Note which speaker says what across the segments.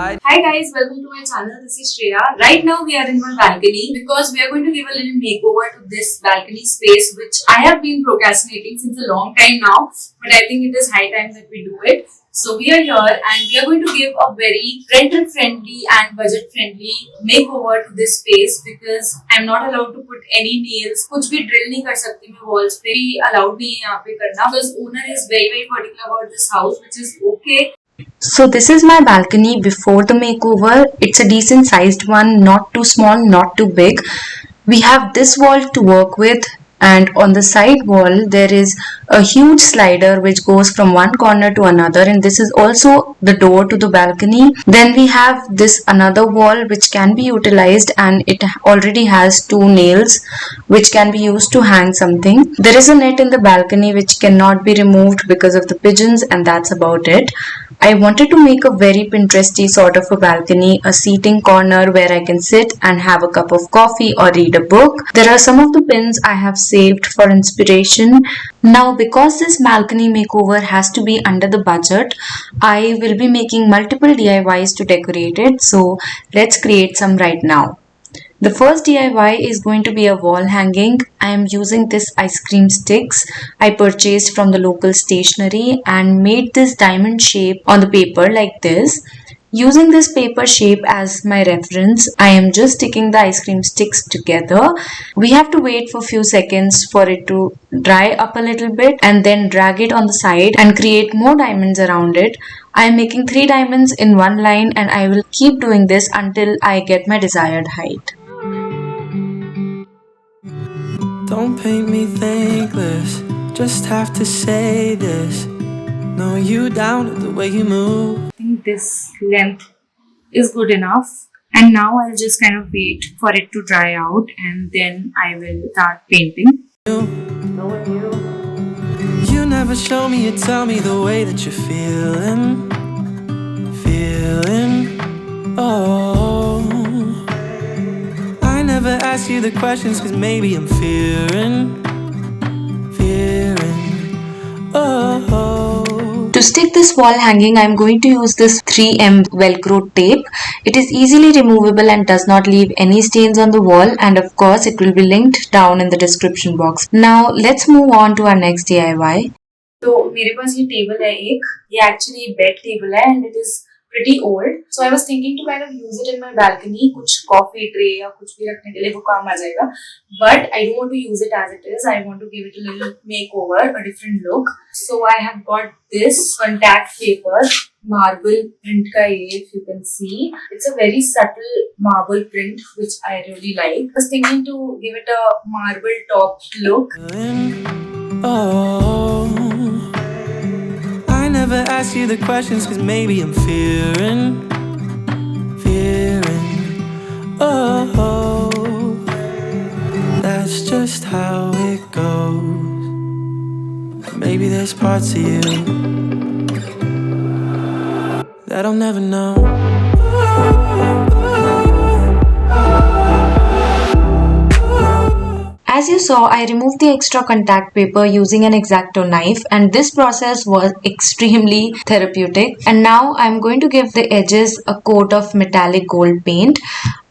Speaker 1: Hi guys, welcome to my channel. This is Shreya. Right now we are in my balcony because we are going to give a little makeover to this balcony space which I have been procrastinating since a long time now, but I think it is high time that we do it. So we are here and we are going to give a very rental friendly and budget friendly makeover to this space because I'm not allowed to put any nails. कुछ भी drill नहीं कर सकती मैं walls पे भी allowed नहीं है यहाँ पे करना because owner is very particular about this house, which is okay.
Speaker 2: So this is my balcony before the makeover. It's a decent sized one, not too small, not too big. We have this wall to work with, and on the side wall there is a huge slider which goes from one corner to another, and this is also the door to the balcony. Then we have this another wall which can be utilized, and it already has two nails which can be used to hang something. There is a net in the balcony which cannot be removed because of the pigeons, and that's about it. I wanted to make a very Pinteresty sort of a balcony, a seating corner where I can sit and have a cup of coffee or read a book. There are some of the pins I have saved for inspiration. Now, because this balcony makeover has to be under the budget, I will be making multiple DIYs to decorate it. So let's create some right now. The first DIY is going to be a wall hanging. I am using this ice cream sticks I purchased from the local stationery and made this diamond shape on the paper like this. Using this paper shape as my reference, I am just sticking the ice cream sticks together. We have to wait for a few seconds for it to dry up a little bit and then drag it on the side and create more diamonds around it. I am making 3 diamonds in one line, and I will keep doing this until I get my desired height.
Speaker 3: Don't paint me thankless, just have to say this. Know you down with the way you move.
Speaker 1: I think this length is good enough, and now I'll just kind of wait for it to dry out and then I will start painting.
Speaker 3: You never show me, you tell me the way that you're feeling. Oh, I never ask you the questions cause maybe I'm fearing. Oh.
Speaker 2: To stick this wall hanging, I am going to use this 3M Velcro tape. It is easily removable and does not leave any stains on the wall, and of course it will be linked down in the description box. Now let's move on to our next DIY.
Speaker 1: तो मेरे पास ये table है एक, ये actually bed table है and it is pretty old. So I was thinking to kind of use it in my balcony, कुछ coffee tray या कुछ भी रखने के लिए वो काम आ जाएगा. But I don't want to use it as it is. I want to give it a little makeover, a different look. So I have got this contact paper, marble print का ये, if you can see. It's a very subtle marble print which I really like. I was thinking to give it a marble top look.
Speaker 3: Oh, I never ask you the questions cause maybe I'm fearing. Oh, that's just how it goes. Maybe there's parts of you that I'll never know.
Speaker 2: As you saw, I removed the extra contact paper using an X-Acto knife, and this process was extremely therapeutic. And now I'm going to give the edges a coat of metallic gold paint.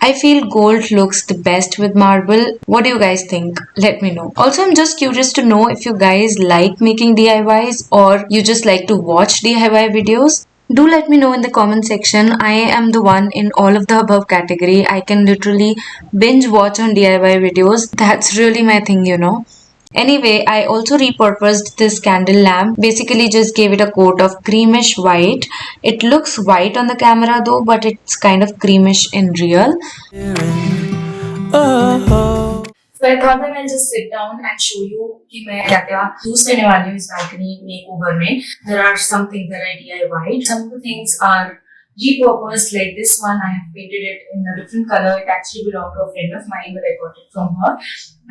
Speaker 2: I feel gold looks the best with marble. What do you guys think? Let me know. Also, I'm just curious to know if you guys like making DIYs or you just like to watch DIY videos. Do let me know in the comment section. I am the one in all of the above category. I can literally binge watch on DIY videos. That's really my thing, you know. Anyway, I also repurposed this candle lamp. Basically just gave it a coat of creamish white. It looks white on the camera though, but it's kind of creamish in real.
Speaker 1: So I thought that I'll just sit down and show you कि मैं क्या use करने वाली हूँ इस balcony makeover में. There are some things that I DIY'd. Some of the things are repurposed, like this one. I have painted it in a different color. It actually belonged to a friend of mine, but I got it from her.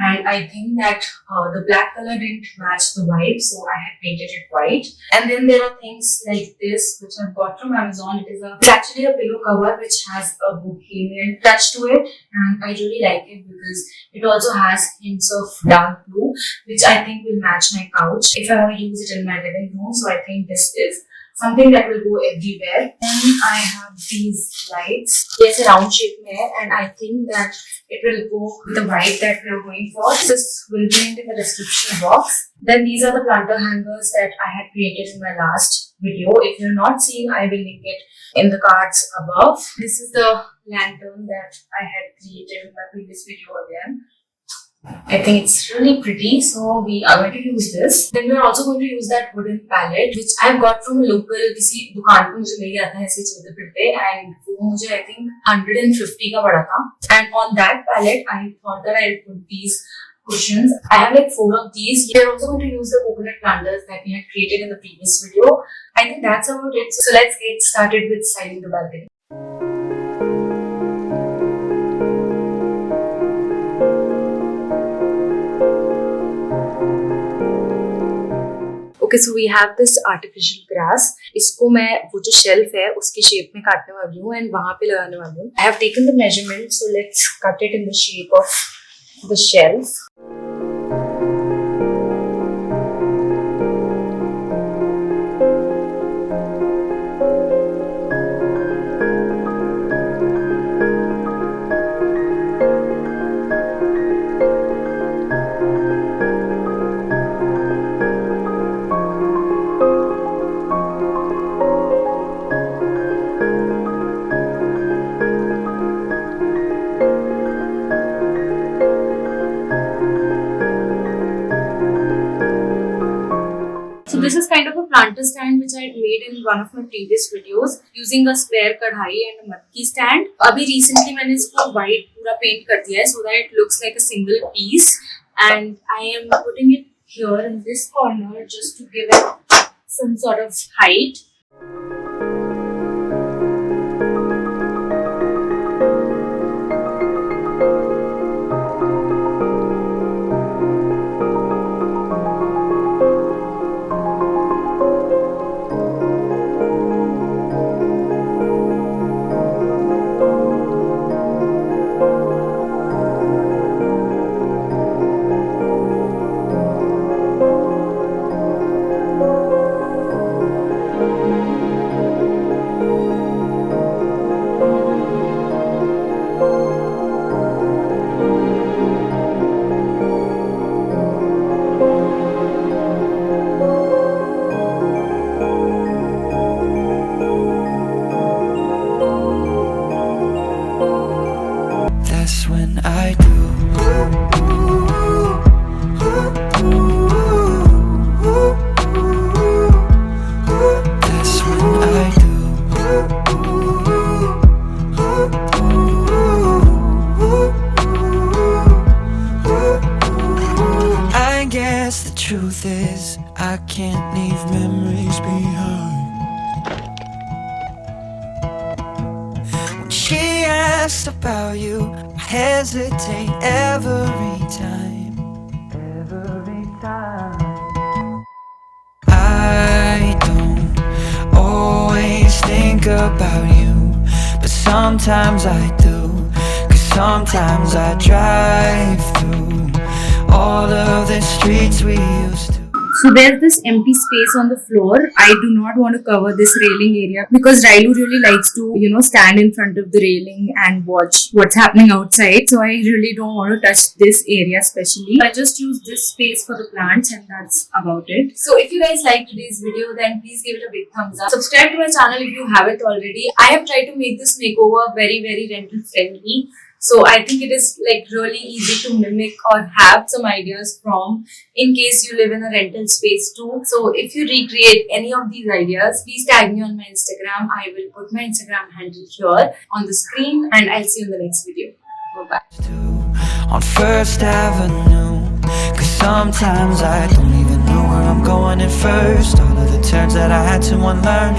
Speaker 1: And I think that the black color didn't match the vibe, so I had painted it white. And then there are things like this, which I've got from Amazon. It's actually a pillow cover which has a bohemian touch to it, and I really like it because it also has hints of dark blue, which I think will match my couch if I want to use it in my living room. So I think this is something that will go everywhere. Then I have these lights. Yes, a round shape mein, and I think that it will go with the white that we are going for. This will be in the description box. Then these are the planter hangers that I had created in my last video. If you're not seeing, I will link it in the cards above. This is the lantern that I had created in my previous video again. I think it's really pretty, so we are going to use this. Then we are also going to use that wooden palette which I've got from a local किसी दुकान पे मुझे मिल गया था ऐसे चलते फिरते, and वो मुझे I think 150 का पड़ा था. And on that palette I thought that I'll put these cushions. I have like 4 of these. We are also going to use the coconut planters that we had created in the previous video. I think that's about it. So let's get started with styling the balcony. Okay, so we have this artificial grass. इसको मैं वो जो shelf है उसकी shape में काटने वाली हूँ and वहाँ पे लगाने वाली हूँ. I have taken the measurement, so let's cut it in the shape of the shelf. So this is kind of a planter stand which I had made in one of my previous videos using a spare kadhai and a matki stand. अभी recently मैंने इसको white पूरा paint कर दिया है so that it looks like a single piece, and I am putting it here in this corner just to give it some sort of height.
Speaker 3: That's when I do. That's when I do. I guess the truth is I can't leave memories behind. When she asks about you, I hesitate every time. Every time. I don't always think about you, but sometimes I do. 'Cause sometimes I drive through all of the streets we used to.
Speaker 1: So there's this empty space on the floor. I do not want to cover this railing area because Railu really likes to, stand in front of the railing and watch what's happening outside. So I really don't want to touch this area especially. I just use this space for the plants and that's about it. So if you guys like today's video, then please give it a big thumbs up. Subscribe to my channel if you haven't already. I have tried to make this makeover very, very rental friendly. So I think it is like really easy to mimic or have some ideas from in case you live in a rental space too. So if you recreate any of these ideas, please tag me on my Instagram. I will put my Instagram handle here on the screen and I'll see you in the next video. Bye-bye.
Speaker 3: On First Avenue, 'cause sometimes I don't even know where I'm going at first. All of the turns that I had to unlearn.